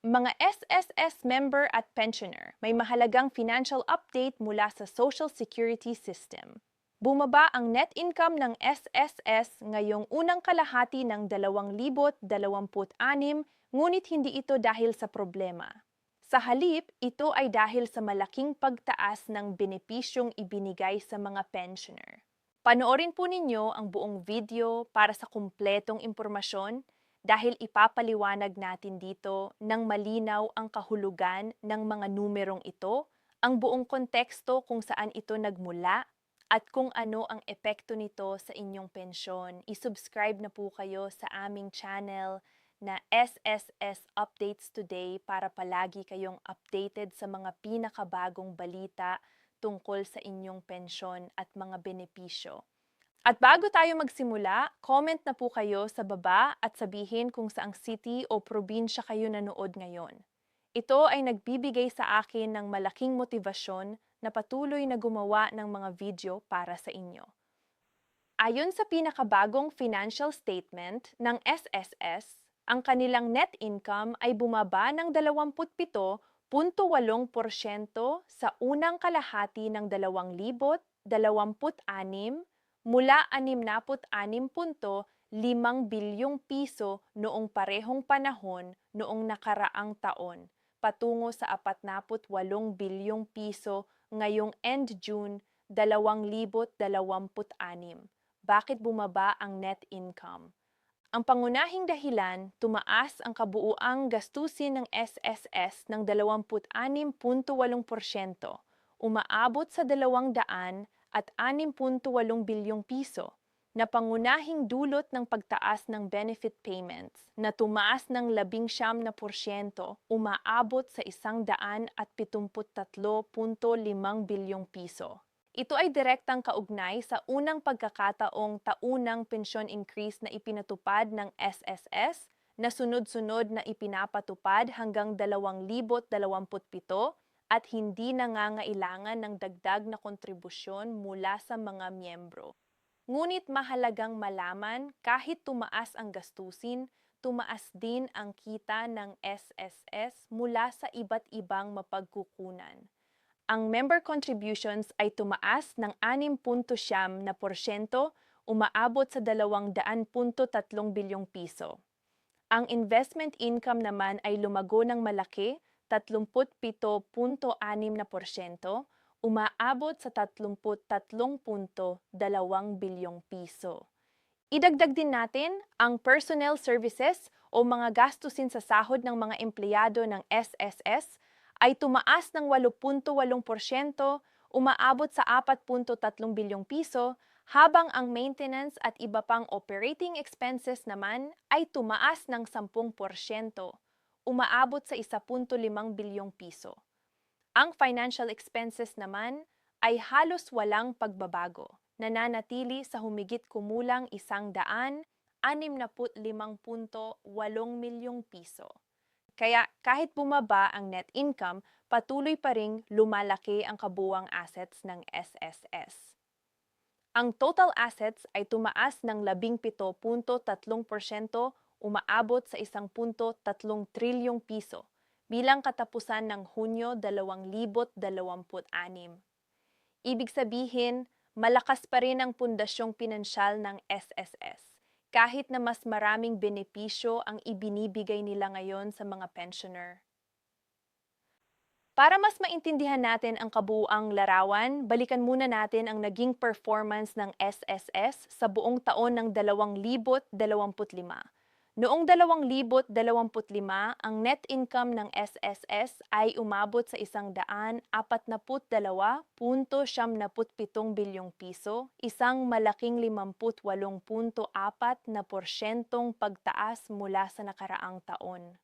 Mga SSS member at pensioner, may mahalagang financial update mula sa Social Security System. Bumaba ang net income ng SSS ngayong unang kalahati ng 2026, ngunit hindi ito dahil sa problema. Sa halip, ito ay dahil sa malaking pagtaas ng benepisyong ibinigay sa mga pensioner. Panoorin po ninyo ang buong video para sa kumpletong impormasyon dahil ipapaliwanag natin dito ng malinaw ang kahulugan ng mga numerong ito, ang buong konteksto kung saan ito nagmula, at kung ano ang epekto nito sa inyong pensyon. I-subscribe na po kayo sa aming channel na SSS Updates Today para palagi kayong updated sa mga pinakabagong balita tungkol sa inyong pensyon at mga benepisyo. At bago tayo magsimula, comment na po kayo sa baba at sabihin kung saang city o probinsya kayo nanood ngayon. Ito ay nagbibigay sa akin ng malaking motibasyon na patuloy na gumawa ng mga video para sa inyo. Ayon sa pinakabagong financial statement ng SSS, ang kanilang net income ay bumaba ng 27.8% sa unang kalahati ng 2026 mula 66.5 bilyong piso noong parehong panahon noong nakaraang taon, patungo sa 48 bilyong piso ngayong end June 2026. Bakit bumaba ang net income? Ang pangunahing dahilan, tumaas ang kabuuang gastusin ng SSS ng 26.8%, umaabot sa 200 at 6.8 bilyong piso, na pangunahing dulot ng pagtaas ng benefit payments na tumaas ng 19%, umaabot sa 173.5 bilyong piso. Ito ay direktang kaugnay sa unang pagkakataong taunang pensyon increase na ipinatupad ng SSS na sunod-sunod na ipinapatupad hanggang 2027 at hindi nangangailangan ng dagdag na kontribusyon mula sa mga miyembro. Ngunit mahalagang malaman, kahit tumaas ang gastusin, tumaas din ang kita ng SSS mula sa iba't ibang mapagkukunan. Ang member contributions ay tumaas ng 6.7%, umaabot sa 200.3 bilyong piso. Ang investment income naman ay lumago ng malaki, 37.6%, umaabot sa 33.2 bilyong piso. Idagdag din natin ang personnel services o mga gastusin sa sahod ng mga empleyado ng SSS ay tumaas ng 8.8%, umaabot sa 4.3 bilyong piso, habang ang maintenance at iba pang operating expenses naman ay tumaas ng 10%, umaabot sa 1.5 bilyong piso. Ang financial expenses naman ay halos walang pagbabago, nananatili sa humigit kumulang 165.8 milyong piso. Kaya kahit bumaba ang net income, patuloy pa ring lumalaki ang kabuuang assets ng SSS. Ang total assets ay tumaas ng 17.3%, umaabot sa 1.3 trilyong piso bilang katapusan ng Hunyo 2026. Ibig sabihin, malakas pa rin ang pundasyong pinansyal ng SSS, kahit na mas maraming benepisyo ang ibinibigay nila ngayon sa mga pensioner. Para mas maintindihan natin ang kabuuang larawan, balikan muna natin ang naging performance ng SSS sa buong taon ng 2025. Noong 2025, ang net income ng SSS ay umabot sa 142.77 bilyong piso, isang malaking 58.4% pagtaas mula sa nakaraang taon.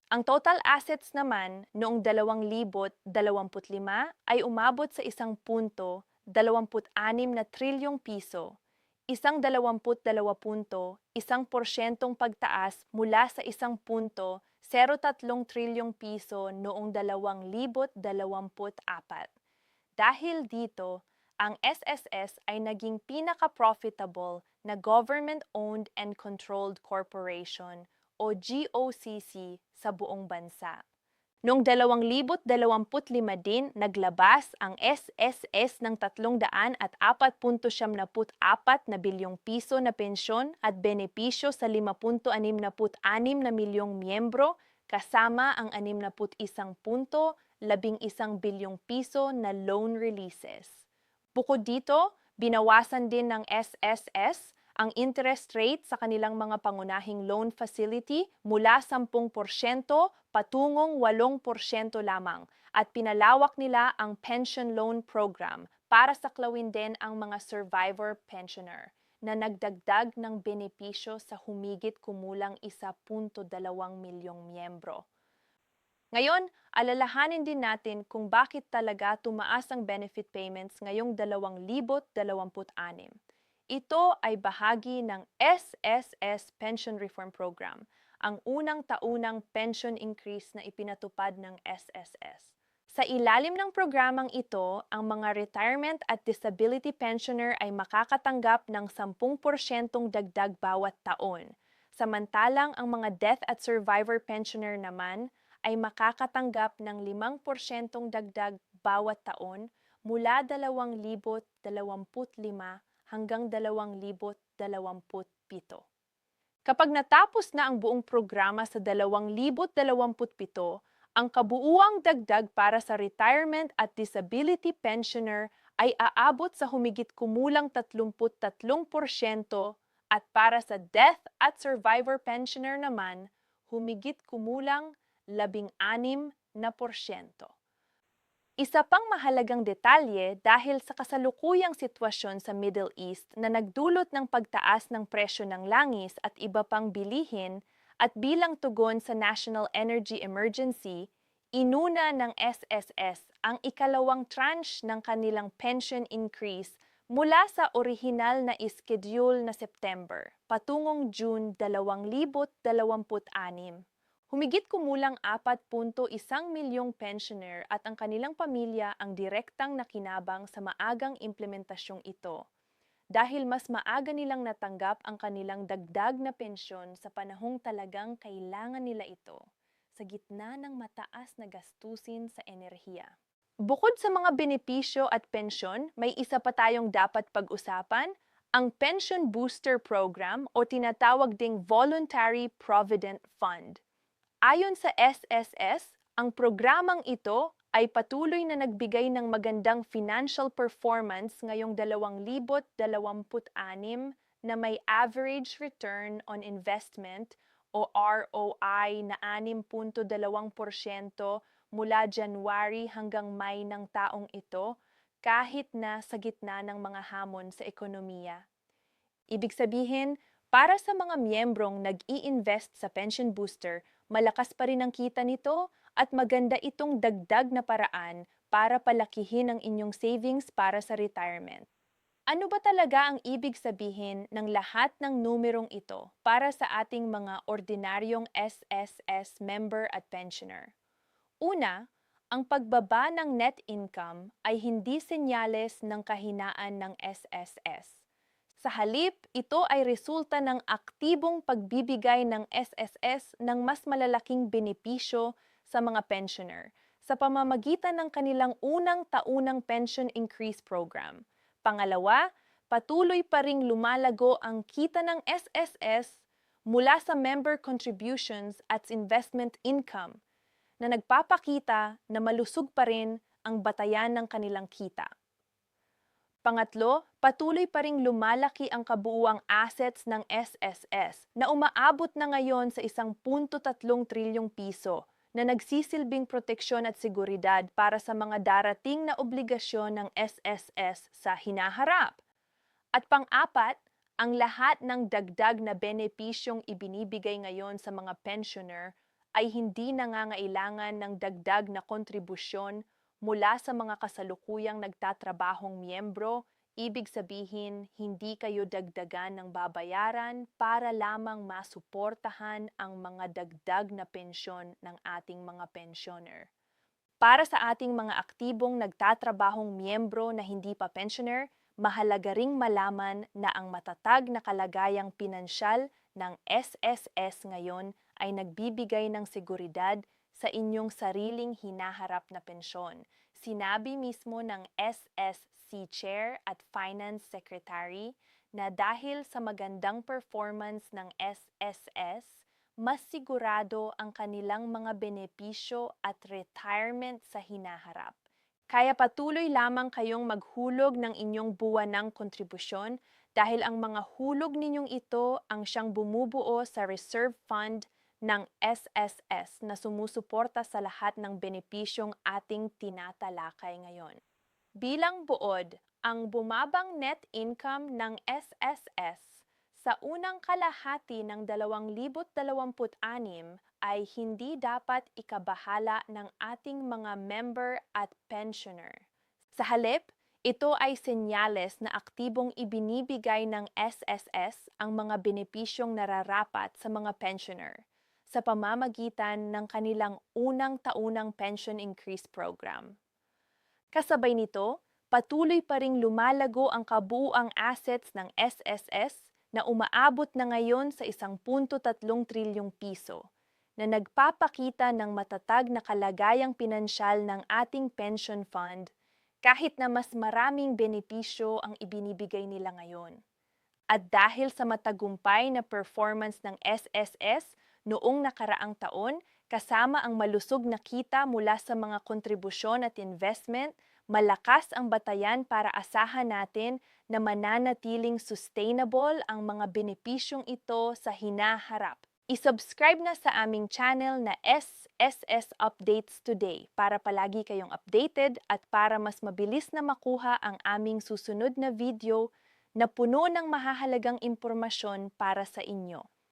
Ang total assets naman noong 2025 ay umabot sa 1.26 na trilyong piso, isang 22.1% pagtaas mula sa 1.03 trilyong piso noong 2024. Dahil dito, ang SSS ay naging pinaka-profitable na government-owned and controlled corporation o GOCC sa buong bansa. Noong 2025 din, naglabas ang SSS ng 344 na bilyong piso na pensyon at benepisyo sa 5.66 na milyong miyembro kasama ang 61.11 bilyong piso na loan releases. Bukod dito, binawasan din ng SSS ang interest rate sa kanilang mga pangunahing loan facility mula 10% patungong 8% lamang at pinalawak nila ang pension loan program para saklawin din ang mga survivor pensioner na nagdagdag ng benepisyo sa humigit kumulang 1.2 milyong miyembro. Ngayon, alalahanin din natin kung bakit talaga tumaas ang benefit payments ngayong 2026. Ito ay bahagi ng SSS Pension Reform Program, ang unang taunang pension increase na ipinatupad ng SSS. Sa ilalim ng programang ito, ang mga retirement at disability pensioner ay makakatanggap ng 10% dagdag bawat taon, samantalang ang mga death at survivor pensioner naman ay makakatanggap ng 5% dagdag bawat taon mula 2025 hanggang 2027. Kapag natapos na ang buong programa sa 2027, ang kabuuang dagdag para sa retirement at disability pensioner ay aabot sa humigit kumulang 33% at para sa death at survivor pensioner naman, humigit kumulang 16%. Isa pang mahalagang detalye dahil sa kasalukuyang sitwasyon sa Middle East na nagdulot ng pagtaas ng presyo ng langis at iba pang bilihin at bilang tugon sa National Energy Emergency, inuna ng SSS ang ikalawang tranche ng kanilang pension increase mula sa orihinal na iskediul na September patungong June 2026. Humigit kumulang 4.1 milyong pensioner at ang kanilang pamilya ang direktang nakinabang sa maagang implementasyong ito dahil mas maaga nilang natanggap ang kanilang dagdag na pensyon sa panahong talagang kailangan nila ito sa gitna ng mataas na gastusin sa enerhiya. Bukod sa mga benepisyo at pensyon, may isa pa tayong dapat pag-usapan, ang Pension Booster Program o tinatawag ding Voluntary Provident Fund. Ayon sa SSS, ang programang ito ay patuloy na nagbigay ng magandang financial performance ngayong 2026 na may average return on investment o ROI na 6.2% mula January hanggang May ng taong ito kahit na sa gitna ng mga hamon sa ekonomiya. Ibig sabihin, para sa mga miyembrong nag-i-invest sa pension booster, malakas pa rin ang kita nito at maganda itong dagdag na paraan para palakihin ang inyong savings para sa retirement. Ano ba talaga ang ibig sabihin ng lahat ng numerong ito para sa ating mga ordinaryong SSS member at pensioner? Una, ang pagbaba ng net income ay hindi senyales ng kahinaan ng SSS. Sa halip, ito ay resulta ng aktibong pagbibigay ng SSS ng mas malalaking benepisyo sa mga pensioner sa pamamagitan ng kanilang unang taunang pension increase program. Pangalawa, patuloy pa ring lumalago ang kita ng SSS mula sa member contributions at investment income na nagpapakita na malusog pa rin ang batayan ng kanilang kita. Pangatlo, patuloy pa ring lumalaki ang kabuuang assets ng SSS na umaabot na ngayon sa 1.3 trilyong piso na nagsisilbing proteksyon at seguridad para sa mga darating na obligasyon ng SSS sa hinaharap. At pang-apat, ang lahat ng dagdag na benepisyong ibinibigay ngayon sa mga pensioner ay hindi nangangailangan ng dagdag na kontribusyon mula sa mga kasalukuyang nagtatrabahong miyembro. Ibig sabihin, hindi kayo dagdagan ng babayaran para lamang masuportahan ang mga dagdag na pensyon ng ating mga pensioner. Para sa ating mga aktibong nagtatrabahong miyembro na hindi pa pensioner, mahalaga ring malaman na ang matatag na kalagayang pinansyal ng SSS ngayon ay nagbibigay ng seguridad sa inyong sariling hinaharap na pensyon. Sinabi mismo ng SSC Chair at Finance Secretary na dahil sa magandang performance ng SSS, mas sigurado ang kanilang mga benepisyo at retirement sa hinaharap. Kaya patuloy lamang kayong maghulog ng inyong buwanang kontribusyon dahil ang mga hulog ninyong ito ang siyang bumubuo sa reserve fund ng SSS na sumusuporta sa lahat ng benepisyong ating tinatalakay ngayon. Bilang buod, ang bumabang net income ng SSS sa unang kalahati ng 2026 ay hindi dapat ikabahala ng ating mga member at pensioner. Sa halip, ito ay senyales na aktibong ibinibigay ng SSS ang mga benepisyong nararapat sa mga pensioner sa pamamagitan ng kanilang unang taunang pension increase program. Kasabay nito, patuloy pa ring lumalago ang kabuuang assets ng SSS na umaabot na ngayon sa 1.3 trilyong piso, na nagpapakita ng matatag na kalagayang pinansyal ng ating pension fund kahit na mas maraming benepisyo ang ibinibigay nila ngayon. At dahil sa matagumpay na performance ng SSS noong nakaraang taon, kasama ang malusog na kita mula sa mga kontribusyon at investment, malakas ang batayan para asahan natin na mananatiling sustainable ang mga benepisyong ito sa hinaharap. I-subscribe na sa aming channel na SSS Updates Today para palagi kayong updated at para mas mabilis na makuha ang aming susunod na video na puno ng mahahalagang impormasyon para sa inyo.